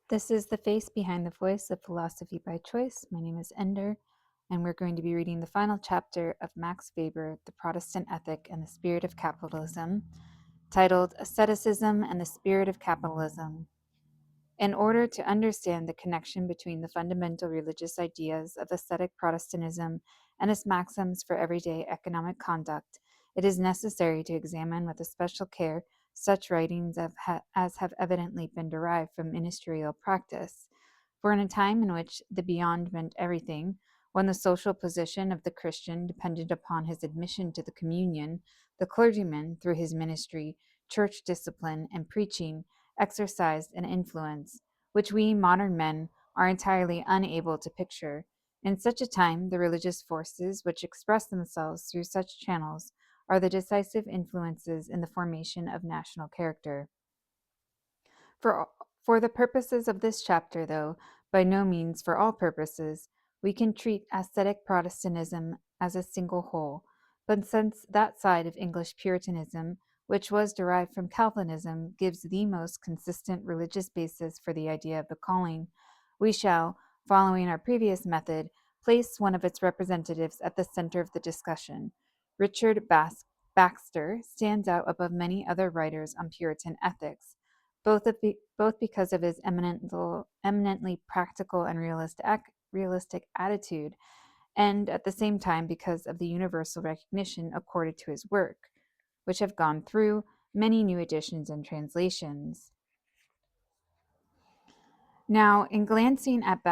This is The Face Behind the Voice of Philosophy by Choice. My name is Ender, and we're going to be reading the final chapter of Max Weber, The Protestant Ethic and the Spirit of Capitalism, titled Asceticism and the Spirit of Capitalism. In order to understand the connection between the fundamental religious ideas of ascetic Protestantism and its maxims for everyday economic conduct, it is necessary to examine with especial care such writings as have evidently been derived from ministerial practice. For in a time in which the beyond meant everything, when the social position of the Christian depended upon his admission to the communion, the clergyman, through his ministry, church discipline, and preaching, exercised an influence which we modern men are entirely unable to picture. In such a time, the religious forces which express themselves through such channels are the decisive influences in the formation of national character. For, for the purposes of this chapter, though by no means for all purposes, we can treat ascetic Protestantism as a single whole. But since that side of English Puritanism, which was derived from Calvinism, gives the most consistent religious basis for the idea of the calling, we shall, following our previous method, place one of its representatives at the center of the discussion. Richard Baxter stands out above many other writers on Puritan ethics both because of his eminently practical and realistic attitude, and at the same time because of the universal recognition accorded to his work, which have gone through many new editions and translations. Now, in glancing at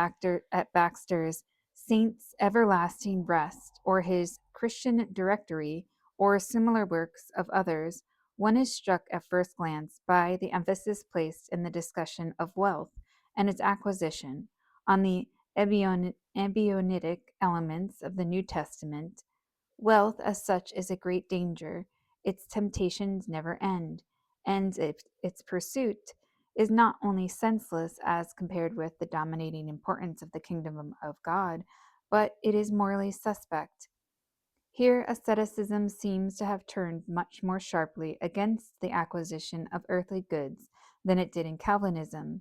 Baxter's Saints' Everlasting Rest or his Christian Directory or similar works of others, one is struck at first glance by the emphasis placed in the discussion of wealth and its acquisition on the ebionitic elements of the New Testament. Wealth, as such, is a great danger. Its temptations never end, and its pursuit is not only senseless as compared with the dominating importance of the kingdom of God, but it is morally suspect. Here, asceticism seems to have turned much more sharply against the acquisition of earthly goods than it did in Calvinism,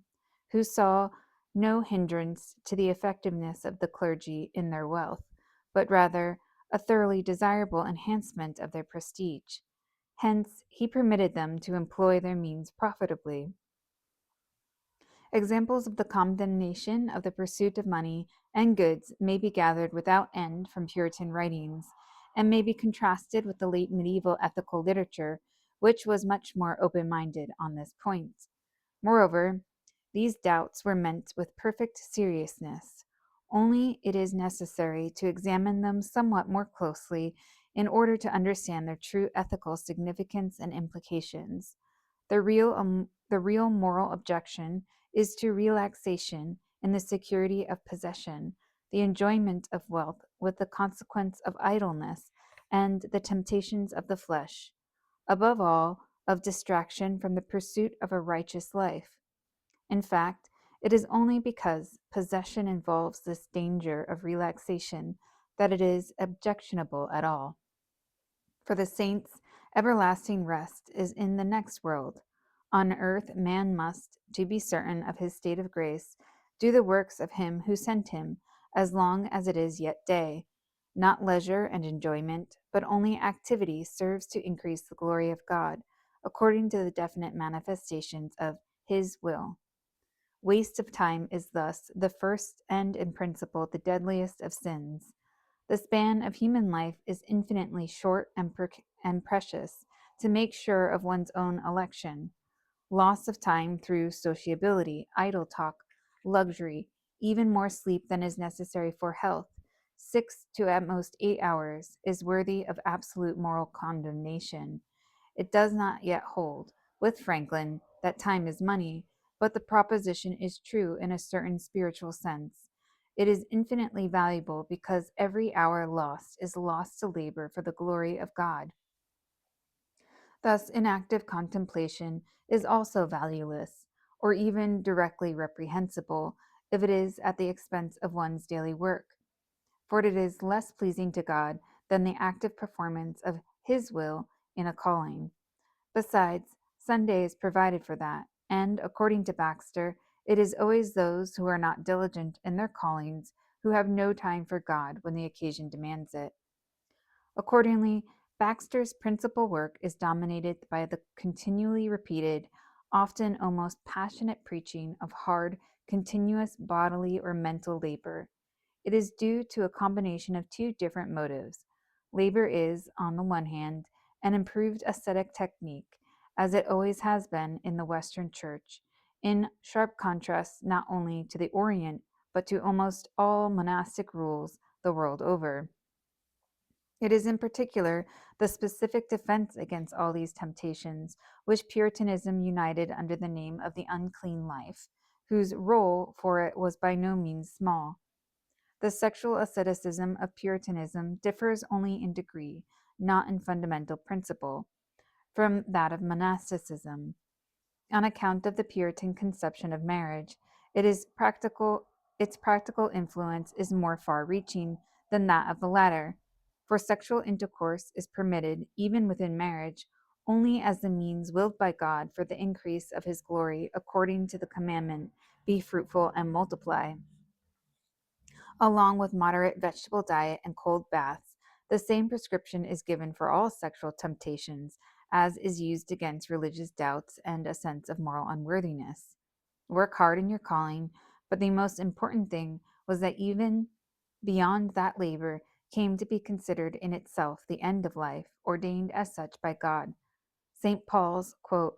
who saw no hindrance to the effectiveness of the clergy in their wealth, but rather a thoroughly desirable enhancement of their prestige. Hence, he permitted them to employ their means profitably. Examples of the condemnation of the pursuit of money and goods may be gathered without end from Puritan writings, and may be contrasted with the late medieval ethical literature, which was much more open minded on this point. Moreover, these doubts were meant with perfect seriousness, only it is necessary to examine them somewhat more closely in order to understand their true ethical significance and implications. The real moral objection is to relaxation in the security of possession, the enjoyment of wealth with the consequence of idleness and the temptations of the flesh, above all, of distraction from the pursuit of a righteous life. In fact, it is only because possession involves this danger of relaxation that it is objectionable at all. For the saints, everlasting rest is in the next world. On earth, man must, to be certain of his state of grace, do the works of him who sent him, as long as it is yet day. Not leisure and enjoyment, but only activity serves to increase the glory of God, according to the definite manifestations of his will. Waste of time is thus the first and in principle the deadliest of sins. The span of human life is infinitely short and precious to make sure of one's own election. Loss of time through sociability, idle talk, luxury, even more sleep than is necessary for health, 6 to at most 8 hours, is worthy of absolute moral condemnation. It does not yet hold, with Franklin, that time is money, but the proposition is true in a certain spiritual sense. It is infinitely valuable because every hour lost is lost to labor for the glory of God. Thus, inactive contemplation is also valueless, or even directly reprehensible, if it is at the expense of one's daily work, for it is less pleasing to God than the active performance of His will in a calling. Besides, Sunday is provided for that, and, according to Baxter, It is always those who are not diligent in their callings who have no time for God when the occasion demands it. Accordingly, Baxter's principal work is dominated by the continually repeated, often almost passionate preaching of hard, continuous bodily or mental labor. It is due to a combination of two different motives. Labor is, on the one hand, an improved ascetic technique, as it always has been in the Western Church, in sharp contrast not only to the Orient, but to almost all monastic rules the world over. It is in particular the specific defense against all these temptations which Puritanism united under the name of the unclean life, whose role for it was by no means small. The sexual asceticism of Puritanism differs only in degree, not in fundamental principle, from that of monasticism. On account of the Puritan conception of marriage, its practical influence is more far reaching than that of the latter, for sexual intercourse is permitted, even within marriage, only as the means willed by God for the increase of his glory, according to the commandment, be fruitful and multiply. Along with moderate vegetable diet and cold baths, the same prescription is given for all sexual temptations as is used against religious doubts and a sense of moral unworthiness. Work hard in your calling, but the most important thing was that even beyond that labor came to be considered in itself the end of life, ordained as such by God. St. Paul's, quote,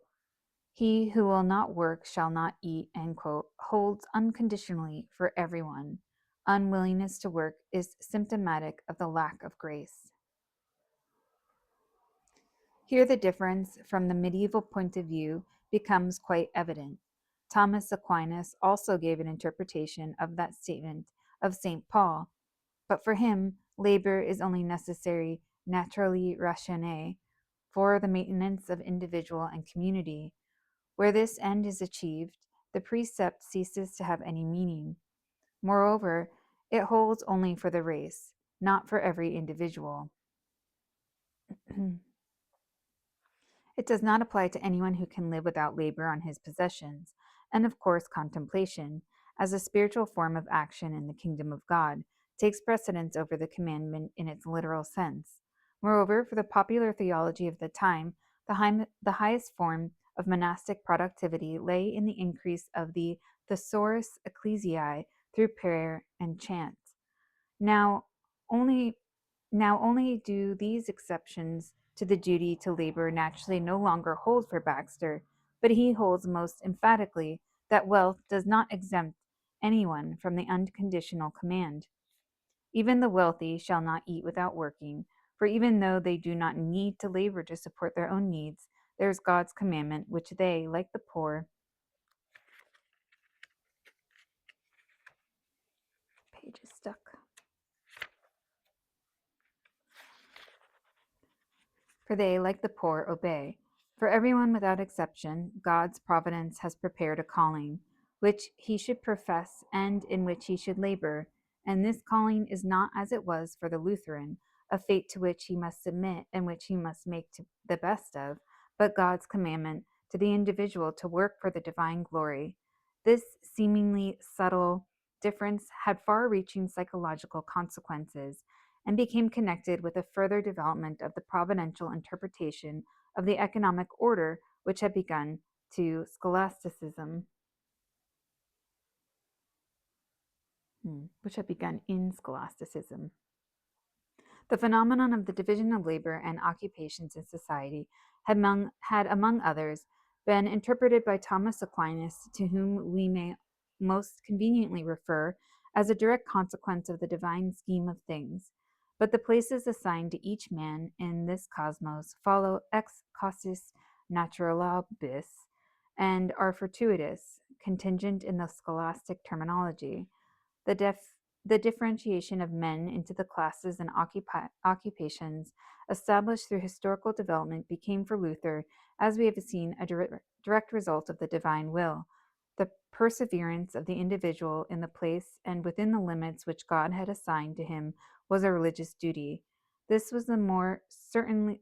"He who will not work shall not eat," end quote, holds unconditionally for everyone. Unwillingness to work is symptomatic of the lack of grace. Here the difference from the medieval point of view becomes quite evident. Thomas Aquinas also gave an interpretation of that statement of St. Paul, but for him, labor is only necessary naturally ratione for the maintenance of individual and community. Where this end is achieved, the precept ceases to have any meaning. Moreover, it holds only for the race, not for every individual. It does not apply to anyone who can live without labor on his possessions, and of course, contemplation, as a spiritual form of action in the kingdom of God, takes precedence over the commandment in its literal sense. Moreover, for the popular theology of the time, the highest form of monastic productivity lay in the increase of the thesaurus ecclesiae through prayer and chant. Now only Now only do these exceptions to the duty to labor naturally no longer hold for Baxter, but he holds most emphatically that wealth does not exempt anyone from the unconditional command. Even the wealthy shall not eat without working, for even though they do not need to labor to support their own needs, there is God's commandment which they, like the poor, page is stuck. For they, like the poor, obey. For everyone without exception, God's providence has prepared a calling, which he should profess and in which he should labor. And this calling is not as it was for the Lutheran, a fate to which he must submit and which he must make to the best of, but God's commandment to the individual to work for the divine glory. This seemingly subtle difference had far reaching psychological consequences and became connected with a further development of the providential interpretation of the economic order which had begun to scholasticism, which had begun in scholasticism. The phenomenon of the division of labor and occupations in society had, among others, been interpreted by Thomas Aquinas, to whom we may most conveniently refer, as a direct consequence of the divine scheme of things. But the places assigned to each man in this cosmos follow ex causis naturalibus and are fortuitous, contingent in the scholastic terminology. The, def- the differentiation of men into the classes and occupations established through historical development became for Luther, as we have seen, a direct result of the divine will. The perseverance of the individual in the place and within the limits which God had assigned to him was a religious duty. This was the more certainly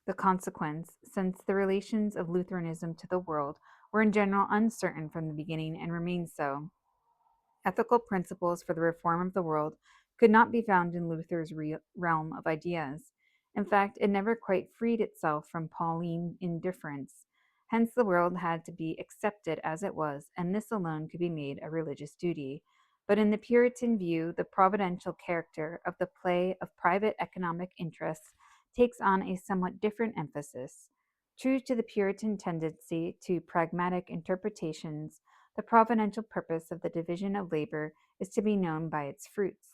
the consequence, since the relations of Lutheranism to the world were in general uncertain from the beginning and remain so. Ethical principles for the reform of the world could not be found in Luther's realm of ideas. In fact, it never quite freed itself from Pauline indifference. Hence, the world had to be accepted as it was, and this alone could be made a religious duty. But in the Puritan view, the providential character of the play of private economic interests takes on a somewhat different emphasis. True to the Puritan tendency to pragmatic interpretations, the providential purpose of the division of labor is to be known by its fruits.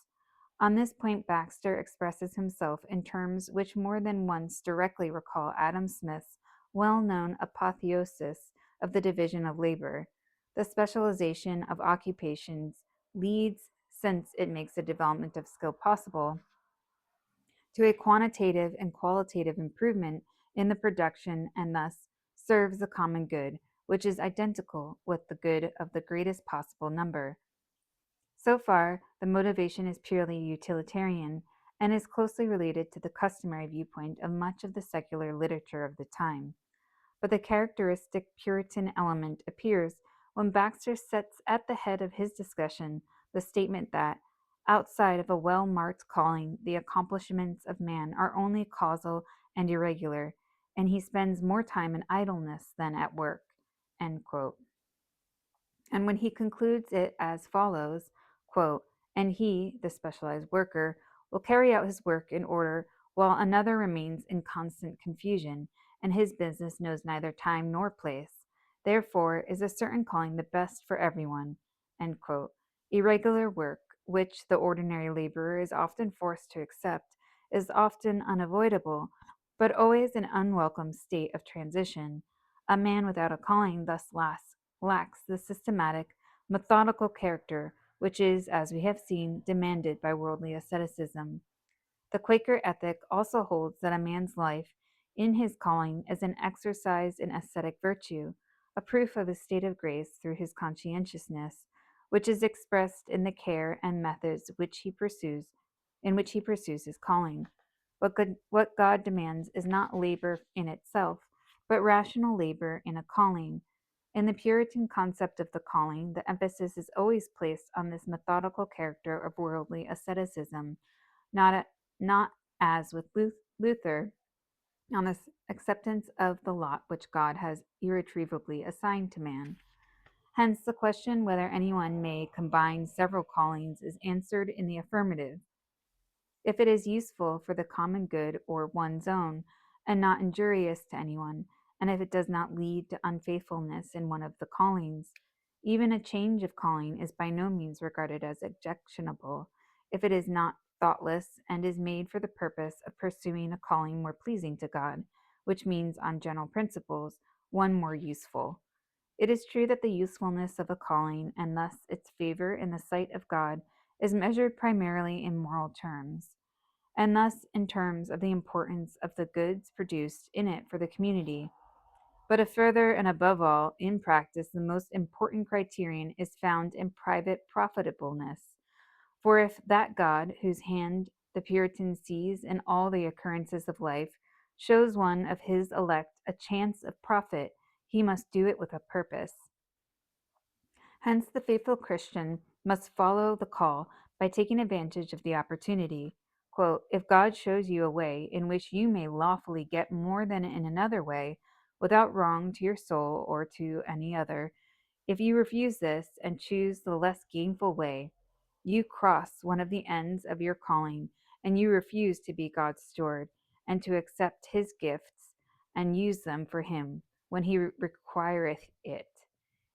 On this point, Baxter expresses himself in terms which more than once directly recall Adam Smith's well known apotheosis of the division of labor. The specialization of occupations leads, since it makes the development of skill possible, to a quantitative and qualitative improvement in the production and thus serves the common good, which is identical with the good of the greatest possible number. So far, the motivation is purely utilitarian and is closely related to the customary viewpoint of much of the secular literature of the time. But the characteristic Puritan element appears when Baxter sets at the head of his discussion the statement that, outside of a well marked calling, the accomplishments of man are only causal and irregular, and he spends more time in idleness than at work. End quote. And when he concludes it as follows, quote, and he, the specialized worker, will carry out his work in order while another remains in constant confusion, and his business knows neither time nor place. Therefore is a certain calling the best for everyone. End quote. Irregular work, which the ordinary laborer is often forced to accept, is often unavoidable, but always an unwelcome state of transition. A man without a calling thus lacks the systematic, methodical character which is, as we have seen, demanded by worldly asceticism. The Quaker ethic also holds that a man's life in his calling is an exercise in ascetic virtue, a proof of his state of grace through his conscientiousness, which is expressed in the care and methods in which he pursues his calling. What God demands is not labor in itself, but rational labor in a calling. In the Puritan concept of the calling, the emphasis is always placed on this methodical character of worldly asceticism, not, not as with Luther, on the acceptance of the lot which God has irretrievably assigned to man. Hence, the question whether anyone may combine several callings is answered in the affirmative if it is useful for the common good or one's own, and not injurious to anyone, and if it does not lead to unfaithfulness in one of the callings. Even a change of calling is by no means regarded as objectionable if it is not thoughtless and is made for the purpose of pursuing a calling more pleasing to God, which means, on general principles, one more useful. It is true that the usefulness of a calling, and thus its favor in the sight of God, is measured primarily in moral terms, and thus in terms of the importance of the goods produced in it for the community. But further and above all, in practice, the most important criterion is found in private profitableness. For if that God, whose hand the Puritan sees in all the occurrences of life, shows one of his elect a chance of profit, he must do it with a purpose. Hence, the faithful Christian must follow the call by taking advantage of the opportunity. Quote, if God shows you a way in which you may lawfully get more than in another way, without wrong to your soul or to any other, if you refuse this and choose the less gainful way, you cross one of the ends of your calling, and you refuse to be God's steward and to accept his gifts and use them for him when he requireth it.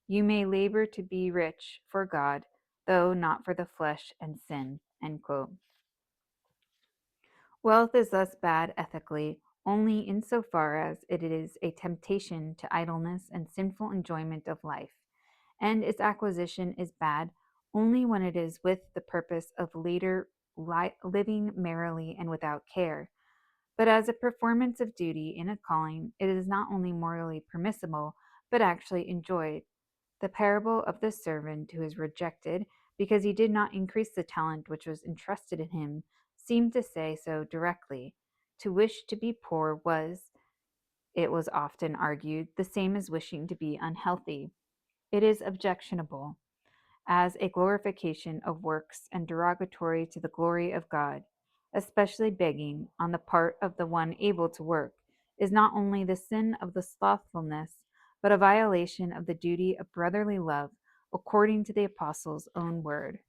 You may labor to be rich for God, though not for the flesh and sin. End quote. Wealth is thus bad ethically only insofar as it is a temptation to idleness and sinful enjoyment of life, and its acquisition is bad only when it is with the purpose of later living merrily and without care. But as a performance of duty in a calling, it is not only morally permissible, but actually enjoyed. The parable of the servant who is rejected because he did not increase the talent which was entrusted in him seemed to say so directly. To wish to be poor was, It was often argued the same as wishing to be unhealthy. It is objectionable as a glorification of works and derogatory to the glory of God, especially begging on the part of the one able to work, is not only the sin of the slothfulness, but a violation of the duty of brotherly love according to the apostle's own word.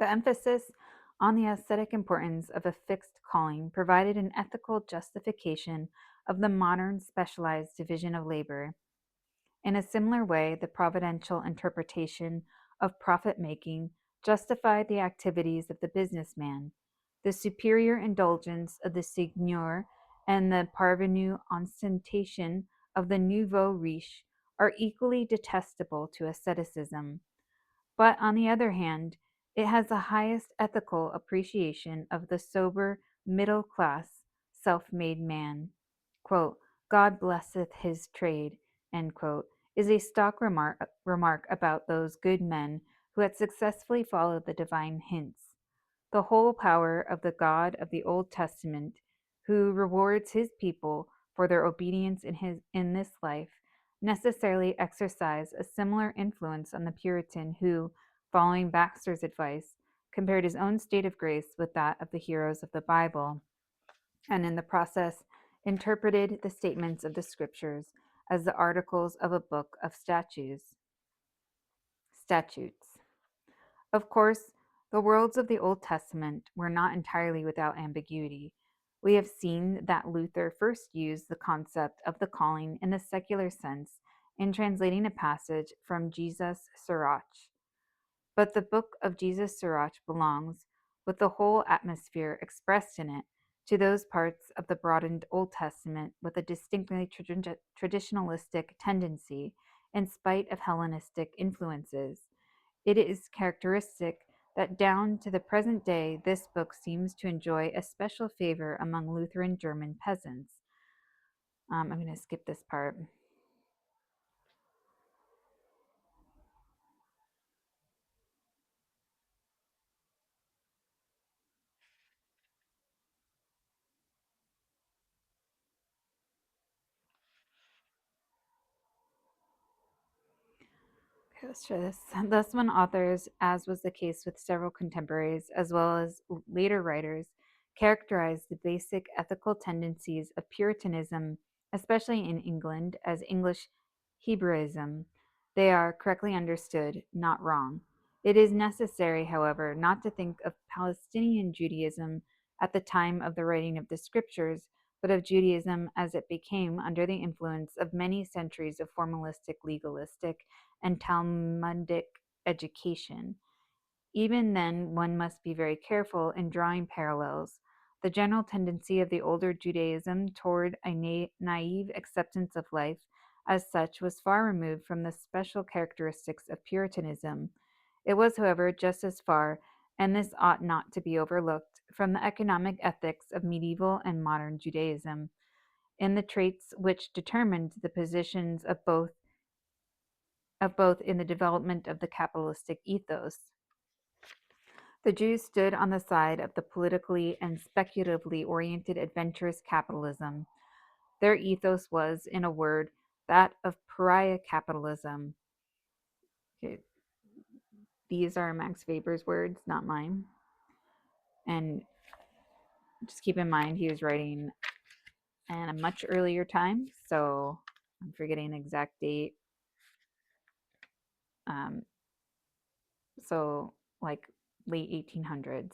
The emphasis on the ascetic importance of a fixed calling provided an ethical justification of the modern specialized division of labor. In a similar way, the providential interpretation of profit making justified the activities of the businessman. The superior indulgence of the seigneur and the parvenu ostentation of the nouveau riche are equally detestable to asceticism. But on the other hand, it has the highest ethical appreciation of the sober, middle class, self made man. Quote, God blesseth his trade, end quote, is a stock remark about those good men who had successfully followed the divine hints. The whole power of the God of the Old Testament, who rewards his people for their obedience in this life, necessarily exercised a similar influence on the Puritan who, following Baxter's advice, compared his own state of grace with that of the heroes of the Bible, and in the process interpreted the statements of the scriptures as the articles of a book of statutes. Of course, the worlds of the Old Testament were not entirely without ambiguity. We have seen that Luther first used the concept of the calling in the secular sense in translating a passage from Jesus Sirach. But the book of Jesus Sirach belongs, with the whole atmosphere expressed in it, to those parts of the broadened Old Testament with a distinctly traditionalistic tendency, in spite of Hellenistic influences. It is characteristic that down to the present day, this book seems to enjoy a special favor among Lutheran German peasants. I'm going to skip this part. Okay, let's try this. Thus, when authors, as was the case with several contemporaries, as well as later writers, characterized the basic ethical tendencies of Puritanism, especially in England, as English Hebraism, they are correctly understood, not wrong. It is necessary, however, not to think of Palestinian Judaism at the time of the writing of the scriptures, but of Judaism as it became under the influence of many centuries of formalistic, legalistic, and Talmudic education. Even then, one must be very careful in drawing parallels. The general tendency of the older Judaism toward a naive acceptance of life as such was far removed from the special characteristics of Puritanism. It was, however, just as far, and this ought not to be overlooked, from the economic ethics of medieval and modern Judaism, in the traits which determined the positions of both in the development of the capitalistic ethos. The Jews stood on the side of the politically and speculatively oriented adventurous capitalism. Their ethos was, in a word, that of pariah capitalism. Okay, these are Max Weber's words, not mine. And just keep in mind, he was writing in a much earlier time, so I'm forgetting the exact date. Um, so, like late 1800s.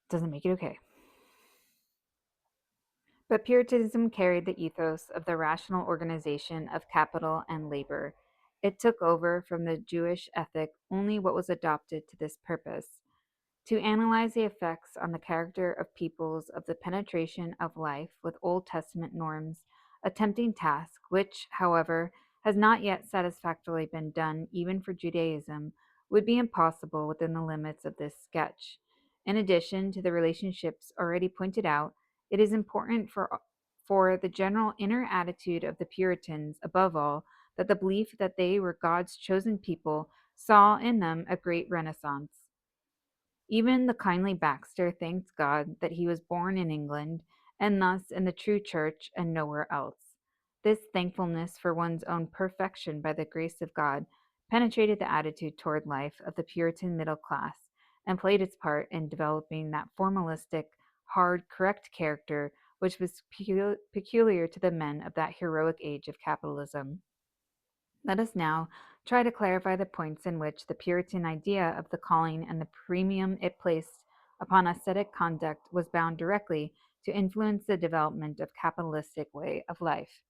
Doesn't make it okay. But Puritanism carried the ethos of the rational organization of capital and labor. It took over from the Jewish ethic only what was adopted to this purpose. To analyze the effects on the character of peoples of the penetration of life with Old Testament norms, a tempting task, which, however, has not yet satisfactorily been done even for Judaism, would be impossible within the limits of this sketch. In addition to the relationships already pointed out, it is important for the general inner attitude of the Puritans, above all, that the belief that they were God's chosen people saw in them a great renaissance. Even the kindly Baxter thanked God that he was born in England and thus in the true church and nowhere else. This thankfulness for one's own perfection by the grace of God penetrated the attitude toward life of the Puritan middle class and played its part in developing that formalistic, hard, correct character which was peculiar to the men of that heroic age of capitalism. Let us now try to clarify the points in which the Puritan idea of the calling and the premium it placed upon ascetic conduct was bound directly to influence the development of capitalistic way of life.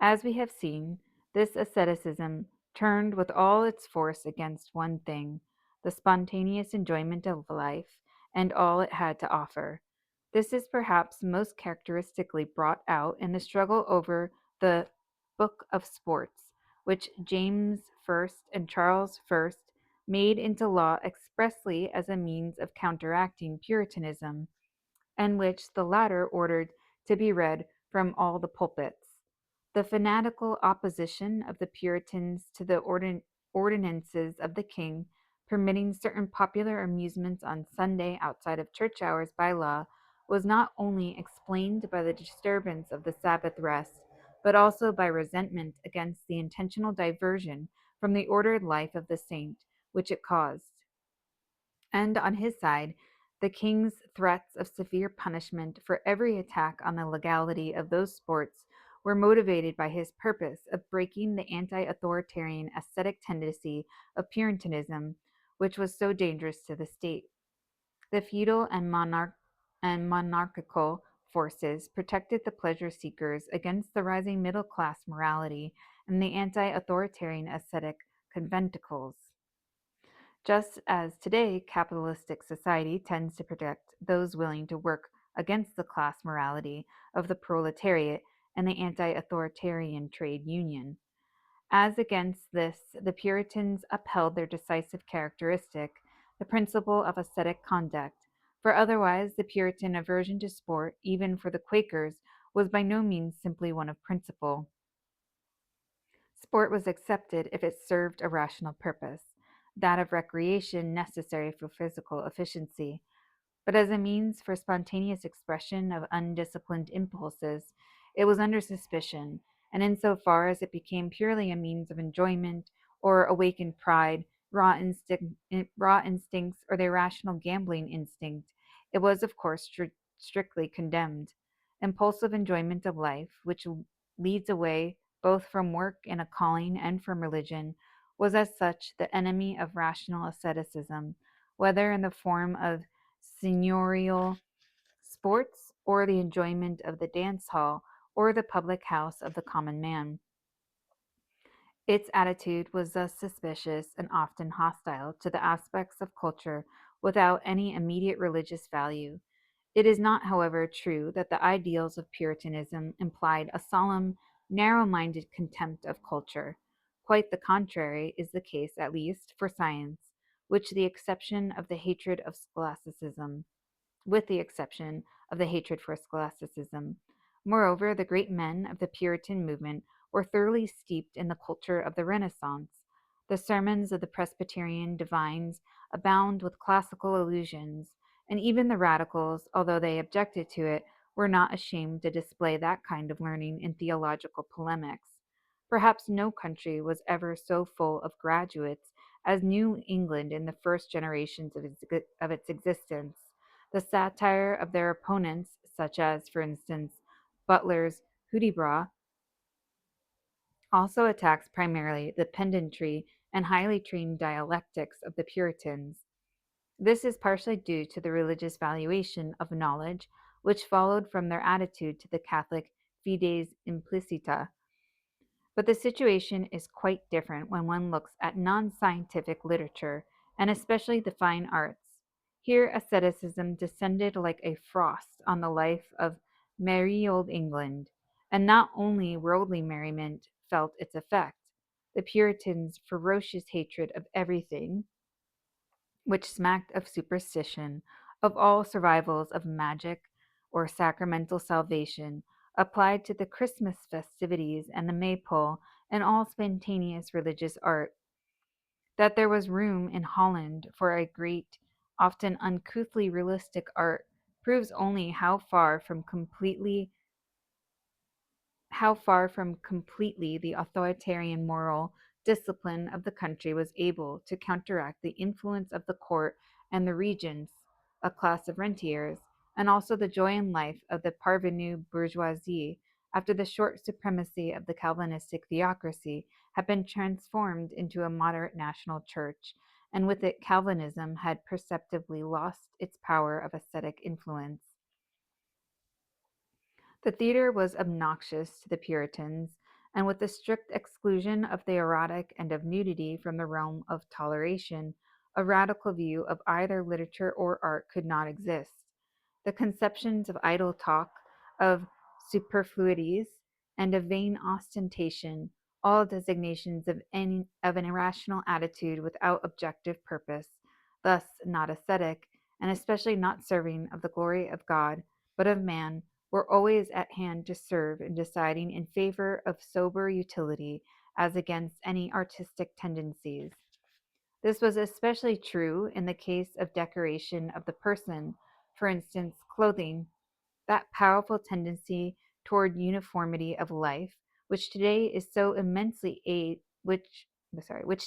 As we have seen, this asceticism turned with all its force against one thing, the spontaneous enjoyment of life and all it had to offer. This is perhaps most characteristically brought out in the struggle over the Book of Sports, which James I and Charles I made into law expressly as a means of counteracting Puritanism, and which the latter ordered to be read from all the pulpits. The fanatical opposition of the Puritans to the ordinances of the king, permitting certain popular amusements on Sunday outside of church hours by law, was not only explained by the disturbance of the Sabbath rest, but also by resentment against the intentional diversion from the ordered life of the saint which it caused. And on his side, the king's threats of severe punishment for every attack on the legality of those sports were motivated by his purpose of breaking the anti authoritarian ascetic tendency of Puritanism, which was so dangerous to the state. The feudal and monarchical forces protected the pleasure seekers against the rising middle class morality and the anti authoritarian ascetic conventicles. Just as today, capitalistic society tends to protect those willing to work against the class morality of the proletariat and the anti authoritarian trade union. As against this, the Puritans upheld their decisive characteristic, the principle of ascetic conduct, for otherwise the Puritan aversion to sport, even for the Quakers, was by no means simply one of principle. Sport was accepted if it served a rational purpose, that of recreation necessary for physical efficiency, but as a means for spontaneous expression of undisciplined impulses, it was under suspicion, and in so far as it became purely a means of enjoyment or awakened pride, raw instincts, or the irrational gambling instinct, it was of course strictly condemned. Impulsive enjoyment of life, which leads away both from work in a calling and from religion, was as such the enemy of rational asceticism, whether in the form of seigneurial sports or the enjoyment of the dance hall or the public house of the common man. Its attitude was thus suspicious and often hostile to the aspects of culture without any immediate religious value. It is not, however, true that the ideals of Puritanism implied a solemn, narrow minded contempt of culture. Quite the contrary is the case, at least, for science, which the exception of the hatred of scholasticism with the exception of the hatred for scholasticism. Moreover, the great men of the Puritan movement were thoroughly steeped in the culture of the Renaissance. The sermons of the Presbyterian divines abound with classical allusions, and even the radicals, although they objected to it, were not ashamed to display that kind of learning in theological polemics. Perhaps no country was ever so full of graduates as New England in the first generations of its existence. The satire of their opponents, such as, for instance, Butler's Hudibras, also attacks primarily the pedantry and highly trained dialectics of the Puritans. This is partially due to the religious valuation of knowledge, which followed from their attitude to the Catholic fides implicita. But the situation is quite different when one looks at non scientific literature, and especially the fine arts. Here, asceticism descended like a frost on the life of merry old England, and not only worldly merriment felt its effect. The Puritans' ferocious hatred of everything which smacked of superstition, of all survivals of magic or sacramental salvation, applied to the Christmas festivities and the Maypole and all spontaneous religious art. That there was room in Holland for a great, often uncouthly realistic art, proves only how far from completely the authoritarian moral discipline of the country was able to counteract the influence of the court and the regents, a class of rentiers, and also the joy in life of the parvenu bourgeoisie after the short supremacy of the Calvinistic theocracy had been transformed into a moderate national church, and with it Calvinism had perceptibly lost its power of ascetic influence. The theater was obnoxious to the Puritans, and with the strict exclusion of the erotic and of nudity from the realm of toleration, a radical view of either literature or art could not exist. The conceptions of idle talk, of superfluities, and of vain ostentation, all designations of an irrational attitude without objective purpose, thus not ascetic, and especially not serving of the glory of God, but of man, were always at hand to serve in deciding in favor of sober utility as against any artistic tendencies. This was especially true in the case of decoration of the person, for instance, clothing, that powerful tendency toward uniformity of life, which today is so immensely aid, which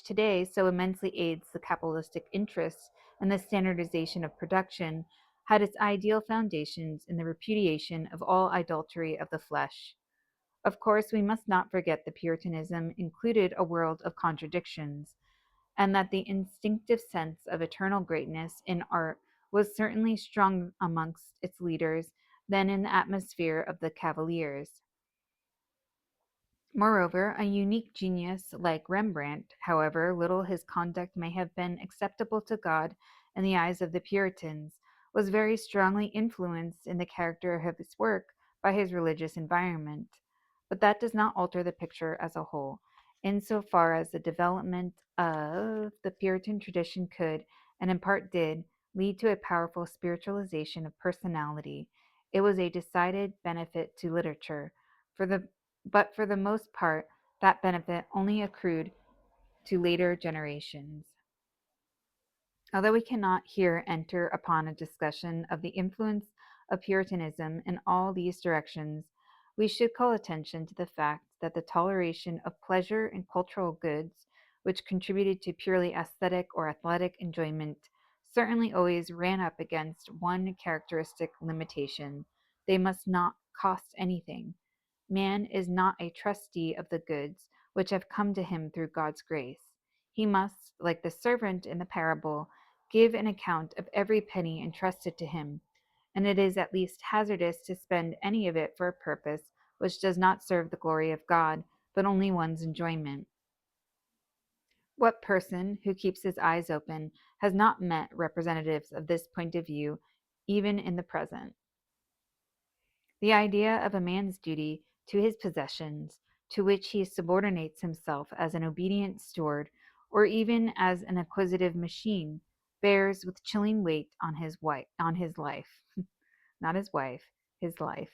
today so immensely aids the capitalistic interests and the standardization of production, had its ideal foundations in the repudiation of all idolatry of the flesh. Of course, we must not forget that Puritanism included a world of contradictions, and that the instinctive sense of eternal greatness in art was certainly strong amongst its leaders than in the atmosphere of the Cavaliers. Moreover, a unique genius like Rembrandt, however little his conduct may have been acceptable to God in the eyes of the Puritans, was very strongly influenced in the character of his work by his religious environment. But that does not alter the picture as a whole. Insofar as the development of the Puritan tradition could, and in part did, lead to a powerful spiritualization of personality, it was a decided benefit to literature. For the but for the most part, that benefit only accrued to later generations. Although we cannot here enter upon a discussion of the influence of Puritanism in all these directions, we should call attention to the fact that the toleration of pleasure and cultural goods, which contributed to purely aesthetic or athletic enjoyment, certainly always ran up against one characteristic limitation: they must not cost anything. Man is not a trustee of the goods which have come to him through God's grace. He must, like the servant in the parable, give an account of every penny entrusted to him, and it is at least hazardous to spend any of it for a purpose which does not serve the glory of God, but only one's enjoyment. What person who keeps his eyes open has not met representatives of this point of view, even in the present? The idea of a man's duty to his possessions, to which he subordinates himself as an obedient steward, or even as an acquisitive machine, bears with chilling weight on his life, not his wife, his life.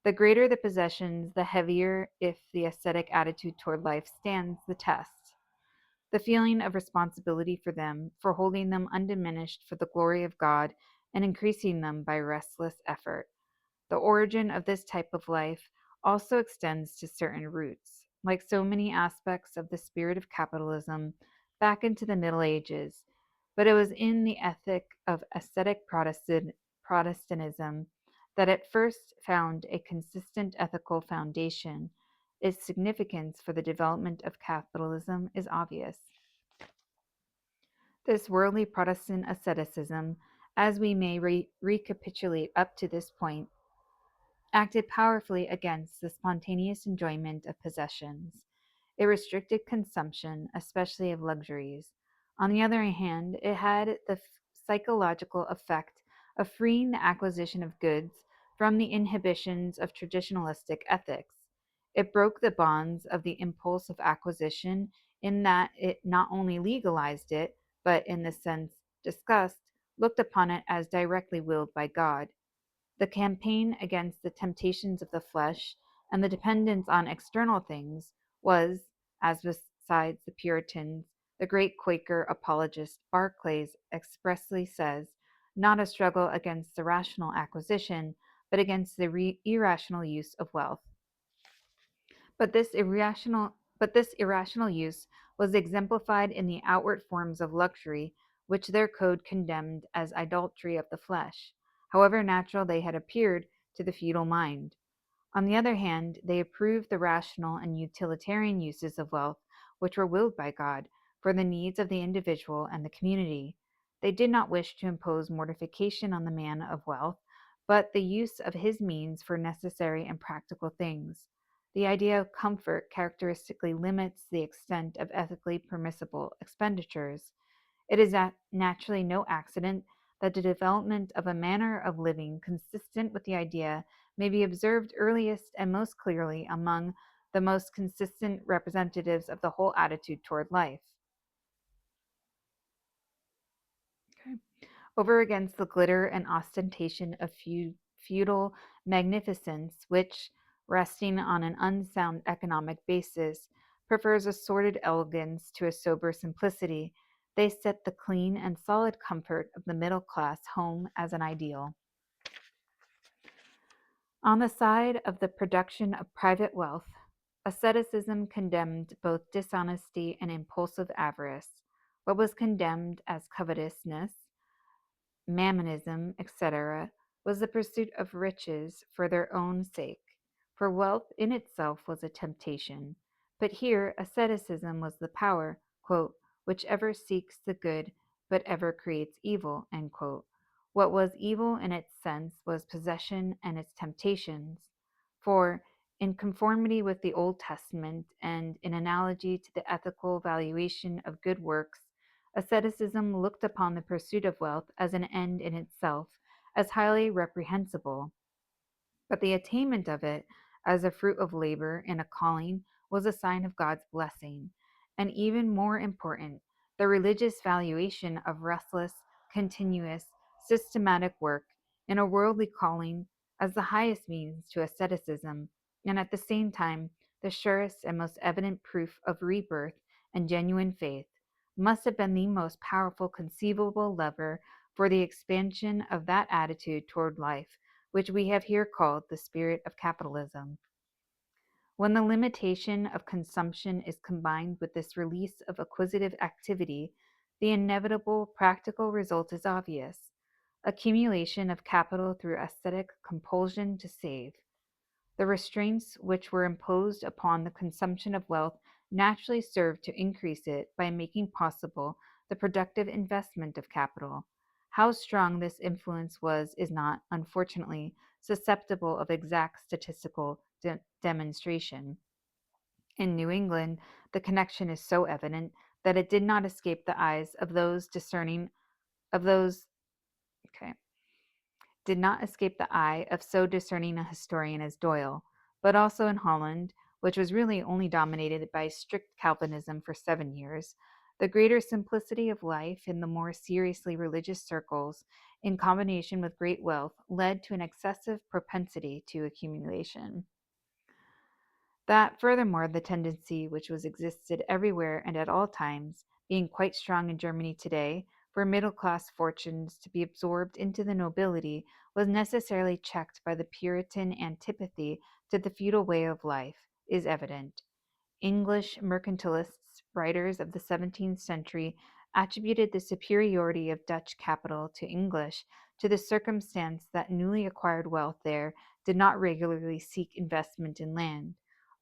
The greater the possessions, the heavier if the ascetic attitude toward life stands the test. The feeling of responsibility for them, for holding them undiminished for the glory of God, and increasing them by restless effort. The origin of this type of life also extends to certain roots, like so many aspects of the spirit of capitalism, back into the Middle Ages. But it was in the ethic of ascetic Protestantism that it first found a consistent ethical foundation. Its significance for the development of capitalism is obvious. This worldly Protestant asceticism, as we may recapitulate up to this point, acted powerfully against the spontaneous enjoyment of possessions. It restricted consumption, especially of luxuries. On the other hand, it had the psychological effect of freeing the acquisition of goods from the inhibitions of traditionalistic ethics. It broke the bonds of the impulse of acquisition in that it not only legalized it, but, in the sense discussed, looked upon it as directly willed by God. The campaign against the temptations of the flesh and the dependence on external things was, as besides the Puritans, the great Quaker apologist Barclay expressly says, not a struggle against the rational acquisition, but against the irrational use of wealth. But this irrational use was exemplified in the outward forms of luxury, which their code condemned as idolatry of the flesh, however natural they had appeared to the feudal mind. On the other hand, they approved the rational and utilitarian uses of wealth which were willed by God for the needs of the individual and the community. They did not wish to impose mortification on the man of wealth, but the use of his means for necessary and practical things. The idea of comfort characteristically limits the extent of ethically permissible expenditures. It is naturally no accident that the development of a manner of living consistent with the idea may be observed earliest and most clearly among the most consistent representatives of the whole attitude toward life. Okay. Over against the glitter and ostentation of feudal magnificence, which, resting on an unsound economic basis, prefers a sordid elegance to a sober simplicity, they set the clean and solid comfort of the middle class home as an ideal. On the side of the production of private wealth, asceticism condemned both dishonesty and impulsive avarice. What was condemned as covetousness, mammonism, etc., was the pursuit of riches for their own sake, for wealth in itself was a temptation. But here asceticism was the power, quote, which ever seeks the good but ever creates evil, end quote. What was evil in its sense was possession and its temptations. For, in conformity with the Old Testament and in analogy to the ethical valuation of good works, asceticism looked upon the pursuit of wealth as an end in itself, as highly reprehensible, but the attainment of it as a fruit of labor and a calling was a sign of God's blessing. And even more important, the religious valuation of restless, continuous, systematic work in a worldly calling as the highest means to asceticism, and at the same time, the surest and most evident proof of rebirth and genuine faith, must have been the most powerful conceivable lever for the expansion of that attitude toward life which we have here called the spirit of capitalism. When the limitation of consumption is combined with this release of acquisitive activity, the inevitable practical result is obvious: accumulation of capital through ascetic compulsion to save. The restraints which were imposed upon the consumption of wealth naturally served to increase it by making possible the productive investment of capital. How strong this influence was is not, unfortunately, susceptible of exact statistical demonstration. In New England, the connection is so evident that it did not escape the eyes of those discerning of those okay, did not escape the eye of so discerning a historian as Doyle, but also in Holland, which was really only dominated by strict Calvinism for 7 years, the greater simplicity of life in the more seriously religious circles, in combination with great wealth, led to an excessive propensity to accumulation. That, furthermore, the tendency which was existed everywhere and at all times, being quite strong in Germany today, for middle class fortunes to be absorbed into the nobility was necessarily checked by the Puritan antipathy to the feudal way of life, is evident. English mercantilists, writers of the 17th century, attributed the superiority of Dutch capital to English to the circumstance that newly acquired wealth there did not regularly seek investment in land.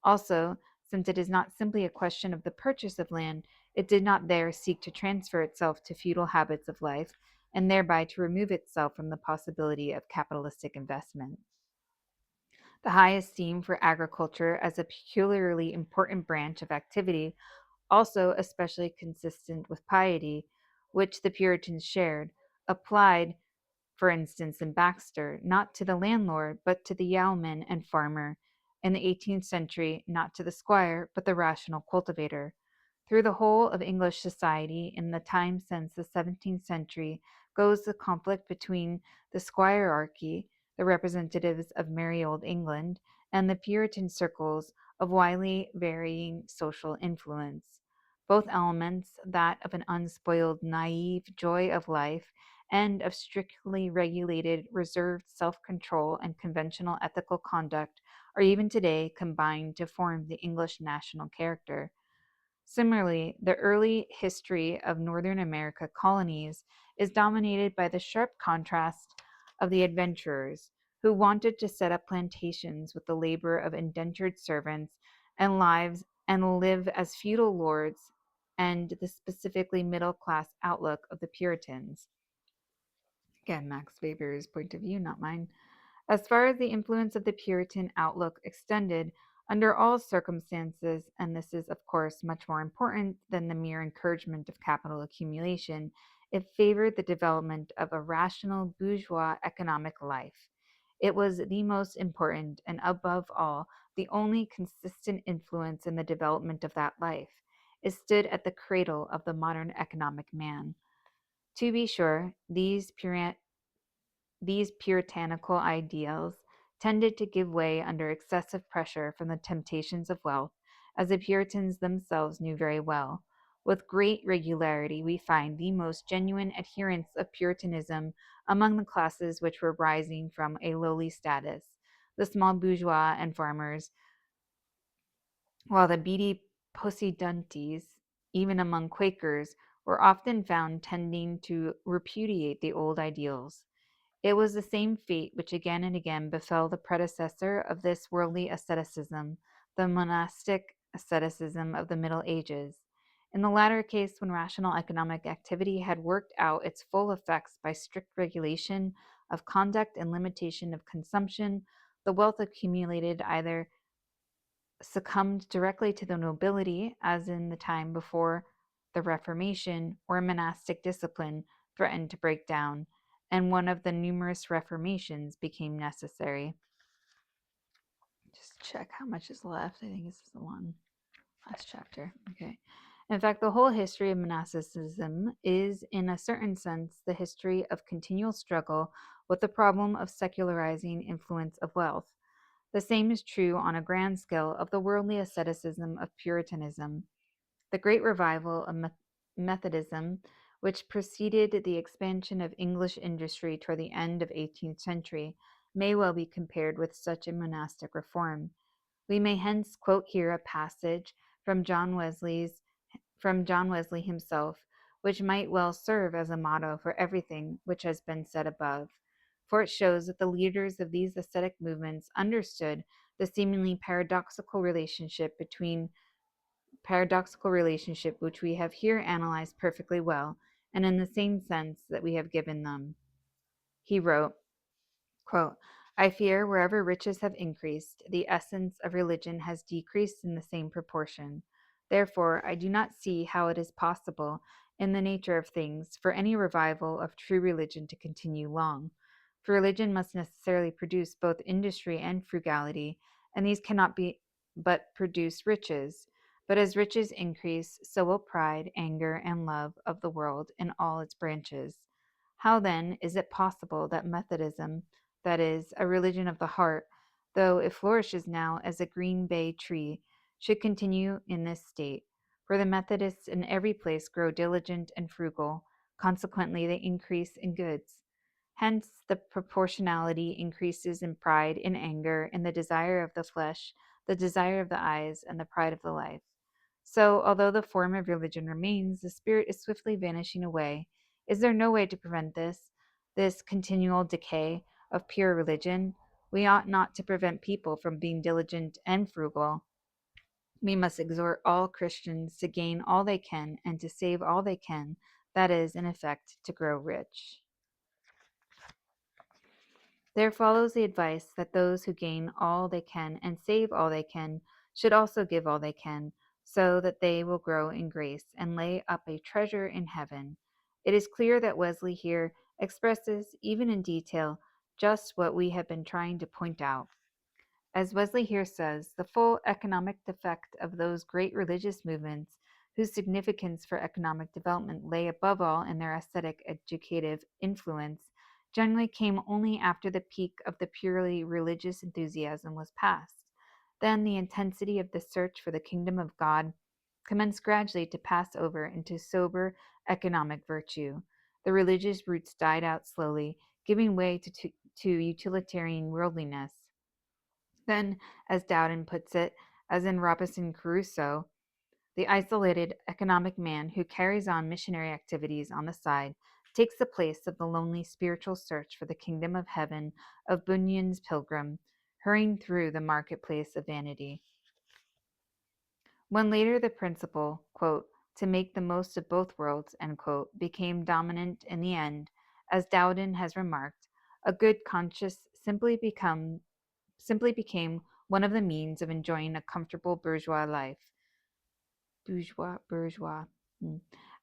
Also, since it is not simply a question of the purchase of land, it did not there seek to transfer itself to feudal habits of life, and thereby to remove itself from the possibility of capitalistic investment. The high esteem for agriculture as a peculiarly important branch of activity, also especially consistent with piety, which the Puritans shared, applied, for instance, in Baxter, not to the landlord, but to the yeoman and farmer; in the 18th century, not to the squire, but the rational cultivator. Through the whole of English society, in the time since the 17th century, goes the conflict between the squirearchy, the representatives of merry old England, and the Puritan circles of widely varying social influence. Both elements, that of an unspoiled, naive joy of life, and of strictly regulated, reserved self control and conventional ethical conduct are even today combined to form the English national character. Similarly, the early history of Northern America colonies is dominated by the sharp contrast of the adventurers who wanted to set up plantations with the labor of indentured servants and lives and live as feudal lords, and the specifically middle class outlook of the Puritans. Again, Max Weber's point of view, not mine. As far as the influence of the Puritan outlook extended, under all circumstances, and this is, of course, much more important than the mere encouragement of capital accumulation, it favored the development of a rational bourgeois economic life. It was the most important, and above all, the only consistent influence in the development of that life. It stood at the cradle of the modern economic man. To be sure, these puritanical ideals tended to give way under excessive pressure from the temptations of wealth, as the Puritans themselves knew very well. With great regularity, we find the most genuine adherents of Puritanism among the classes which were rising from a lowly status, the small bourgeois and farmers, while the beady Possidentes, even among Quakers, were often found tending to repudiate the old ideals. It was the same fate which again and again befell the predecessor of this worldly asceticism, the monastic asceticism of the Middle Ages. In the latter case, when rational economic activity had worked out its full effects by strict regulation of conduct and limitation of consumption, the wealth accumulated either succumbed directly to the nobility, as in the time before the Reformation, or monastic discipline threatened to break down, and one of the numerous reformations became necessary. Just check how much is left. I think this is the one last chapter. Okay. In fact, the whole history of monasticism is, in a certain sense, the history of continual struggle with the problem of secularizing influence of wealth. The same is true on a grand scale of the worldly asceticism of Puritanism. The great revival of Methodism, which preceded the expansion of English industry toward the end of 18th century, may well be compared with such a monastic reform. We may hence quote here a passage from John Wesley himself, which might well serve as a motto for everything which has been said above, for it shows that the leaders of these ascetic movements understood the seemingly paradoxical relationship which we have here analyzed perfectly well, and in the same sense that we have given them. He wrote, quote, I fear wherever riches have increased, the essence of religion has decreased in the same proportion. Therefore, I do not see how it is possible, in the nature of things, for any revival of true religion to continue long. For religion must necessarily produce both industry and frugality, and these cannot be but produce riches. But as riches increase, so will pride, anger, and love of the world in all its branches. How then is it possible that Methodism, that is, a religion of the heart, though it flourishes now as a green bay tree, should continue in this state? For the Methodists in every place grow diligent and frugal, consequently, they increase in goods. Hence, the proportionality increases in pride, in anger, in the desire of the flesh, the desire of the eyes, and the pride of the life. So, although the form of religion remains, the spirit is swiftly vanishing away. Is there no way to prevent this continual decay of pure religion? We ought not to prevent people from being diligent and frugal. We must exhort all Christians to gain all they can and to save all they can, that is, in effect, to grow rich. There follows the advice that those who gain all they can and save all they can should also give all they can, so that they will grow in grace and lay up a treasure in heaven. It is clear that Wesley here expresses, even in detail, just what we have been trying to point out. As Wesley here says, the full economic effect of those great religious movements, whose significance for economic development lay above all in their ascetic educative influence, generally came only after the peak of the purely religious enthusiasm was past. Then the intensity of the search for the kingdom of God commenced gradually to pass over into sober economic virtue. the religious roots died out slowly, giving way to utilitarian worldliness. Then, as Dowden puts it, as in Robinson Crusoe, the isolated economic man who carries on missionary activities on the side takes the place of the lonely spiritual search for the kingdom of heaven of Bunyan's pilgrim, hurrying through the marketplace of vanity. When later the principle, quote, to make the most of both worlds, end quote, became dominant in the end, as Dowden has remarked, a good conscience simply became one of the means of enjoying a comfortable bourgeois life. Bourgeois.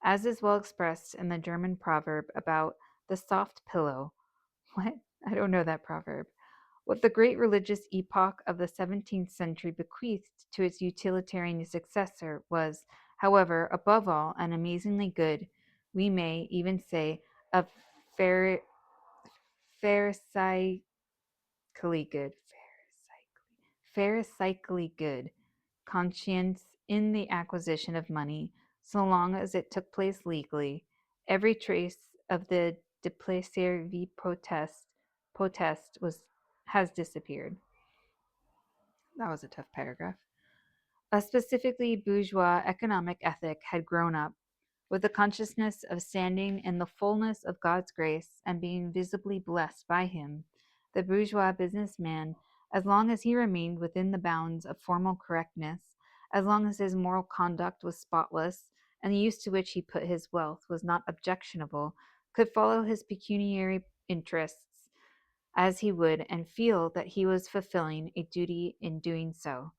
As is well expressed in the German proverb about the soft pillow. What? I don't know that proverb. What the great religious epoch of the 17th century bequeathed to its utilitarian successor was, however, above all, an amazingly good, we may even say, a pharisaical good, pharisically good conscience in the acquisition of money, so long as it took place legally. Every trace of the déplaisir vi protest has disappeared. That was a tough paragraph. A specifically bourgeois economic ethic had grown up, with the consciousness of standing in the fullness of God's grace and being visibly blessed by Him. The bourgeois businessman, as long as he remained within the bounds of formal correctness, as long as his moral conduct was spotless, and the use to which he put his wealth was not objectionable, could follow his pecuniary interests as he would and feel that he was fulfilling a duty in doing so.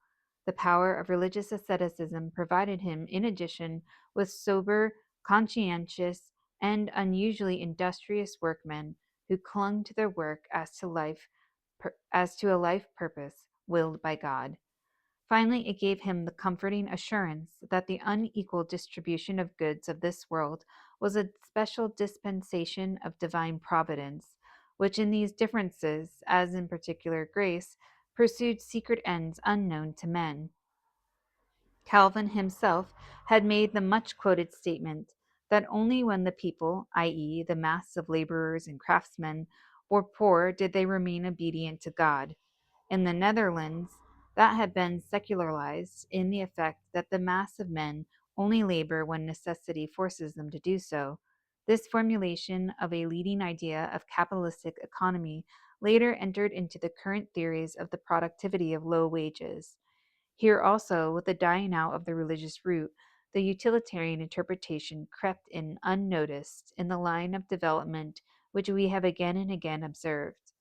The power of religious asceticism provided him, in addition, with sober, conscientious, and unusually industrious workmen who clung to their work as to a life purpose willed by God. Finally, it gave him the comforting assurance that the unequal distribution of goods of this world was a special dispensation of divine providence, which in these differences, as in particular grace, pursued secret ends unknown to men. Calvin himself had made the much quoted statement that only when the people, i.e., the mass of laborers and craftsmen, were poor did they remain obedient to God. In the Netherlands, that had been secularized in the effect that the mass of men only labor when necessity forces them to do so. This formulation of a leading idea of capitalistic economy later entered into the current theories of the productivity of low wages. Here also, with the dying out of the religious root, the utilitarian interpretation crept in unnoticed in the line of development which we have again and again observed.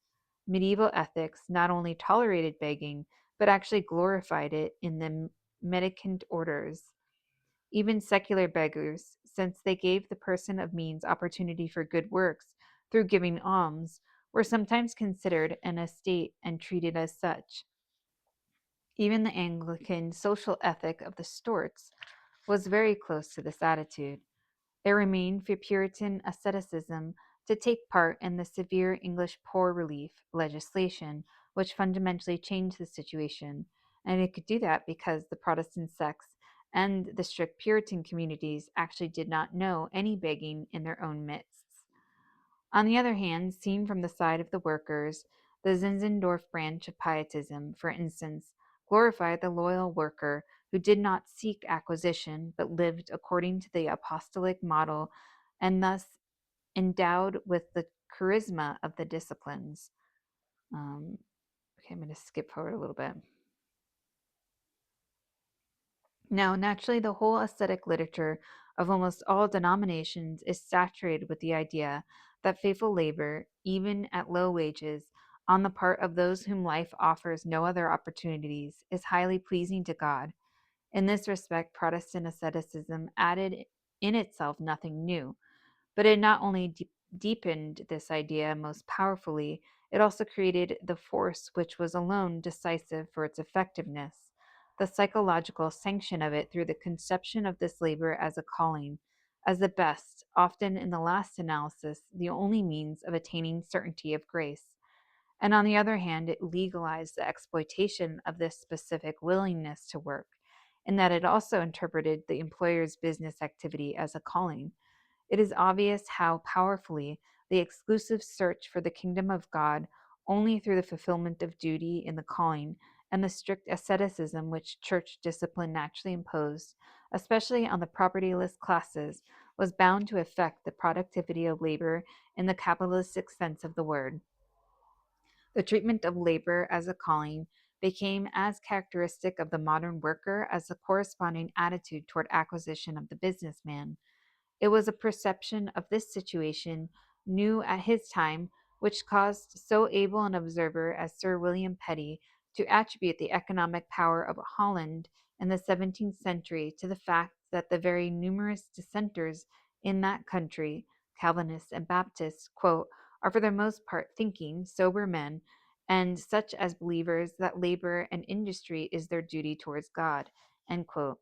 Medieval ethics not only tolerated begging, but actually glorified it in the mendicant orders. Even secular beggars, since they gave the person of means opportunity for good works through giving alms, were sometimes considered an estate and treated as such. Even the Anglican social ethic of the Stuarts was very close to this attitude. It remained for Puritan asceticism to take part in the severe English poor relief legislation, which fundamentally changed the situation, and it could do that because the Protestant sects and the strict Puritan communities actually did not know any begging in their own midst. On the other hand, seen from the side of the workers, the Zinzendorf branch of Pietism, for instance, glorified the loyal worker who did not seek acquisition but lived according to the apostolic model and thus endowed with the charisma of the disciplines. Okay, I'm going to skip forward a little bit. Now, naturally, the whole ascetic literature of almost all denominations is saturated with the idea that faithful labor, even at low wages, on the part of those whom life offers no other opportunities, is highly pleasing to God. In this respect, Protestant asceticism added in itself nothing new, but it not only deepened this idea most powerfully, it also created the force which was alone decisive for its effectiveness, the psychological sanction of it through the conception of this labor as a calling, as the best, often in the last analysis, the only means of attaining certainty of grace. And on the other hand, it legalized the exploitation of this specific willingness to work, in that it also interpreted the employer's business activity as a calling. It is obvious how powerfully the exclusive search for the kingdom of God only through the fulfillment of duty in the calling and the strict asceticism which church discipline naturally imposed, especially on the propertyless classes, was bound to affect the productivity of labor in the capitalistic sense of the word. The treatment of labor as a calling became as characteristic of the modern worker as the corresponding attitude toward acquisition of the businessman. It was a perception of this situation, new at his time, which caused so able an observer as Sir William Petty to attribute the economic power of Holland in the 17th century to the fact that the very numerous dissenters in that country, Calvinists and Baptists, quote, are for the most part thinking, sober men, and such as believers that labor and industry is their duty towards God, end quote.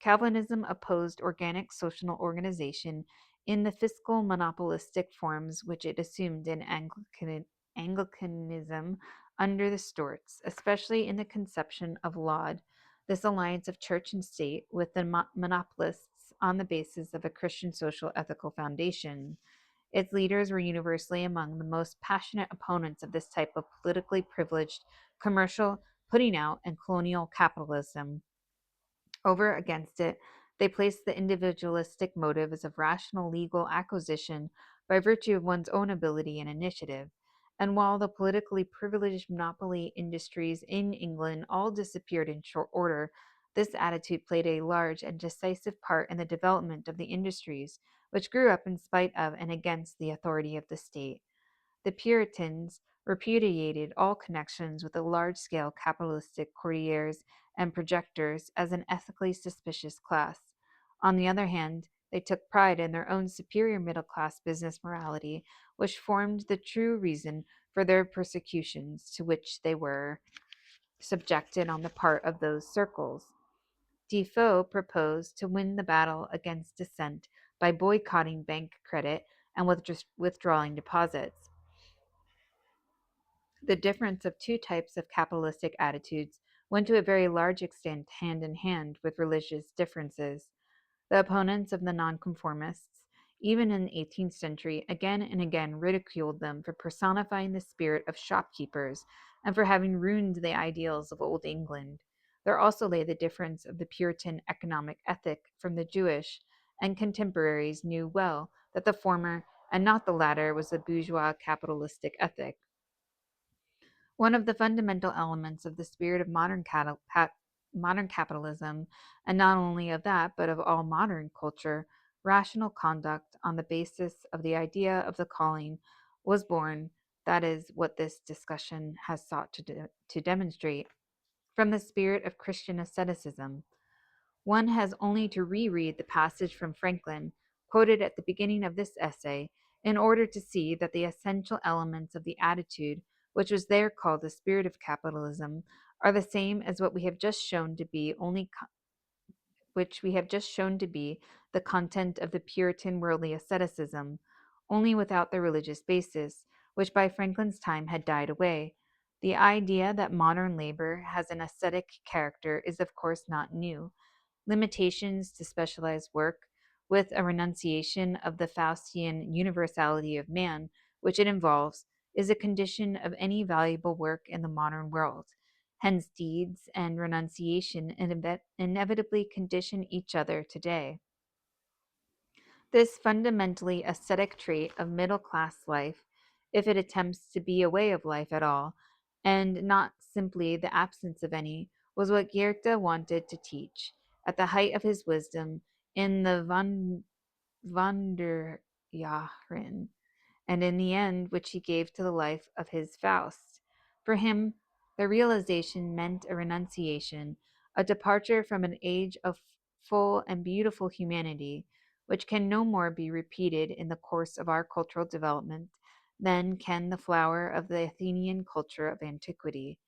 Calvinism opposed organic social organization in the fiscal monopolistic forms which it assumed in Anglicanism under the Stuarts, especially in the conception of Laud, this alliance of church and state with the monopolists on the basis of a Christian social ethical foundation. Its leaders were universally among the most passionate opponents of this type of politically privileged commercial putting out and colonial capitalism. Over against it, they placed the individualistic motives of rational legal acquisition by virtue of one's own ability and initiative. And while the politically privileged monopoly industries in England all disappeared in short order, this attitude played a large and decisive part in the development of the industries, which grew up in spite of and against the authority of the state. The Puritans repudiated all connections with the large-scale capitalistic courtiers and projectors as an ethically suspicious class. On the other hand, they took pride in their own superior middle-class business morality, which formed the true reason for their persecutions to which they were subjected on the part of those circles. Defoe proposed to win the battle against dissent by boycotting bank credit and withdrawing deposits. The difference of two types of capitalistic attitudes went to a very large extent hand in hand with religious differences. The opponents of the nonconformists, even in the 18th century, again and again ridiculed them for personifying the spirit of shopkeepers and for having ruined the ideals of old England. There also lay the difference of the Puritan economic ethic from the Jewish, and contemporaries knew well that the former and not the latter was the bourgeois capitalistic ethic. One of the fundamental elements of the spirit of modern capitalism, and not only of that, but of all modern culture, rational conduct on the basis of the idea of the calling, was born. That is what this discussion has sought to demonstrate from the spirit of Christian asceticism. One has only to reread the passage from Franklin, quoted at the beginning of this essay, in order to see that the essential elements of the attitude, which was there called the spirit of capitalism, are the same as what we have just shown to be which we have just shown to be the content of the Puritan worldly asceticism, only without the religious basis, which by Franklin's time had died away. The idea that modern labor has an ascetic character is of course not new. Limitations to specialized work, with a renunciation of the Faustian universality of man, which it involves, is a condition of any valuable work in the modern world. Hence, deeds and renunciation inevitably condition each other today. This fundamentally ascetic trait of middle class life, if it attempts to be a way of life at all, and not simply the absence of any, was what Goethe wanted to teach, at the height of his wisdom, in the Wanderjahren, and in the end which he gave to the life of his Faust. For him, the realization meant a renunciation, a departure from an age of full and beautiful humanity, which can no more be repeated in the course of our cultural development than can the flower of the Athenian culture of antiquity.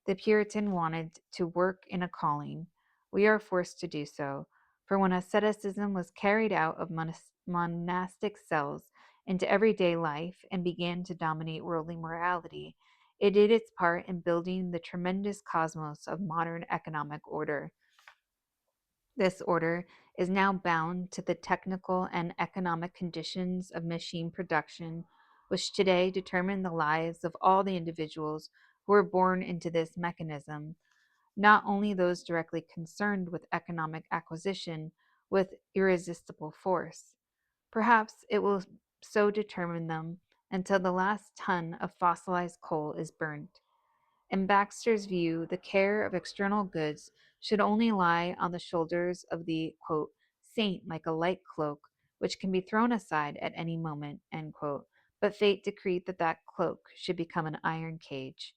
The Puritan wanted to work in a calling. We are forced to do so, for when asceticism was carried out of monastic cells into everyday life and began to dominate worldly morality, it did its part in building the tremendous cosmos of modern economic order. This order is now bound to the technical and economic conditions of machine production, which today determine the lives of all the individuals who were born into this mechanism, not only those directly concerned with economic acquisition with irresistible force. Perhaps it will so determine them until the last ton of fossilized coal is burnt. In Baxter's view, the care of external goods should only lie on the shoulders of the, quote, saint like a light cloak, which can be thrown aside at any moment, end quote. But fate decreed that that cloak should become an iron cage.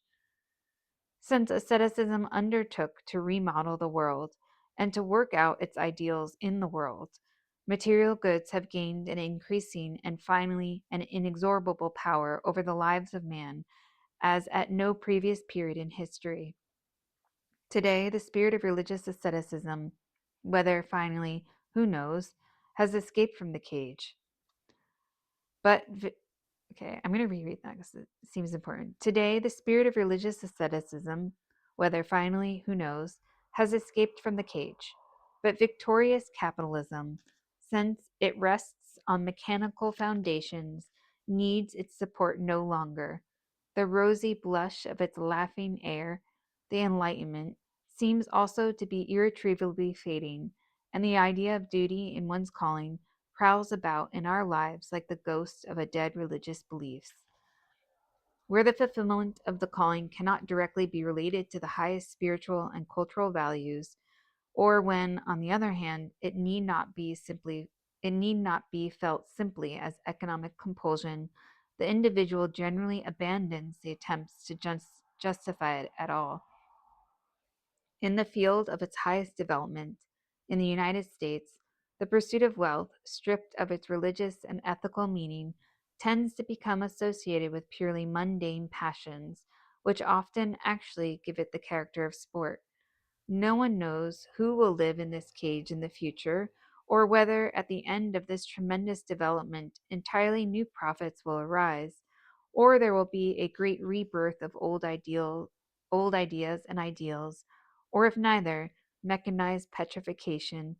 Since asceticism undertook to remodel the world and to work out its ideals in the world, material goods have gained an increasing and finally an inexorable power over the lives of man as at no previous period in history. Today, the spirit of religious asceticism, whether finally, who knows, has escaped from the cage. But okay, I'm going to reread that because it seems important. Today, the spirit of religious asceticism, whether finally, who knows, has escaped from the cage. But victorious capitalism, since it rests on mechanical foundations, needs its support no longer. The rosy blush of its laughing air, the Enlightenment, seems also to be irretrievably fading, and the idea of duty in one's calling prowls about in our lives like the ghost of a dead religious beliefs. Where the fulfillment of the calling cannot directly be related to the highest spiritual and cultural values, or when, on the other hand, it need not be felt simply as economic compulsion, the individual generally abandons the attempts to justify it at all. In the field of its highest development, in the United States, the pursuit of wealth, stripped of its religious and ethical meaning, tends to become associated with purely mundane passions, which often actually give it the character of sport. No one knows who will live in this cage in the future, or whether at the end of this tremendous development entirely new profits will arise, or there will be a great rebirth of old ideas and ideals, or if neither, mechanized petrification,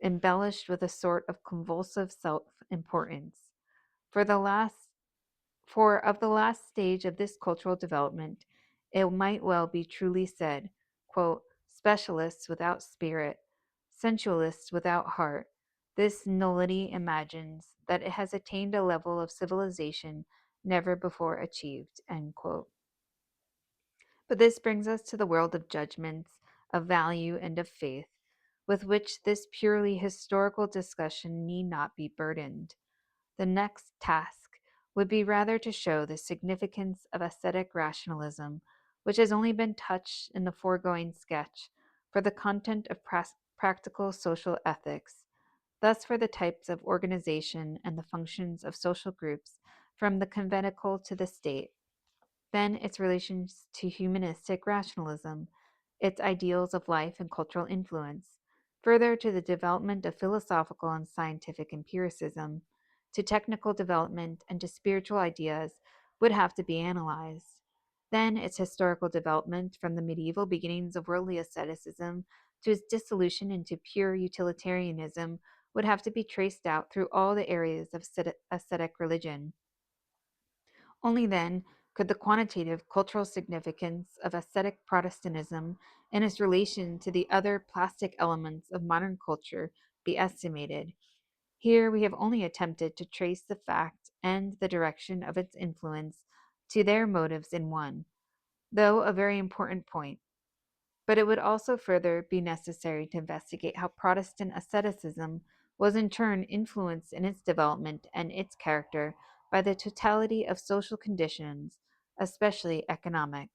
embellished with a sort of convulsive self-importance. For the last for of the last stage of this cultural development, it might well be truly said, quote, specialists without spirit, sensualists without heart, this nullity imagines that it has attained a level of civilization never before achieved, end quote. But this brings us to the world of judgments, of value, and of faith, with which this purely historical discussion need not be burdened. The next task would be rather to show the significance of ascetic rationalism, which has only been touched in the foregoing sketch, for the content of practical social ethics, thus for the types of organization and the functions of social groups, from the conventicle to the state. Then its relations to humanistic rationalism, its ideals of life and cultural influence, further to the development of philosophical and scientific empiricism, to technical development, and to spiritual ideas would have to be analyzed. Then its historical development from the medieval beginnings of worldly asceticism to its dissolution into pure utilitarianism would have to be traced out through all the areas of ascetic religion. Only then could the quantitative cultural significance of ascetic Protestantism and its relation to the other plastic elements of modern culture be estimated. Here we have only attempted to trace the fact and the direction of its influence to their motives in one, though a very important point. But it would also further be necessary to investigate how Protestant asceticism was in turn influenced in its development and its character by the totality of social conditions, especially economic.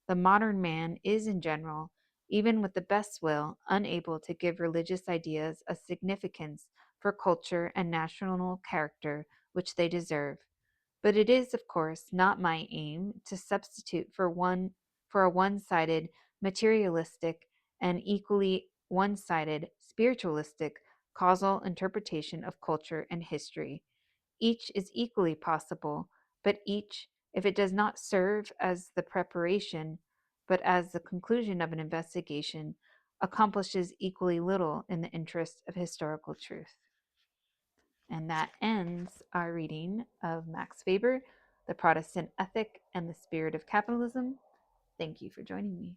The modern man is, in general, even with the best will, unable to give religious ideas a significance for culture and national character which they deserve. But it is, of course, not my aim to substitute for a one-sided materialistic and equally one-sided spiritualistic causal interpretation of culture and history. Each is equally possible, but each, if it does not serve as the preparation, but as the conclusion of an investigation, accomplishes equally little in the interest of historical truth. And that ends our reading of Max Weber, The Protestant Ethic and the Spirit of Capitalism. Thank you for joining me.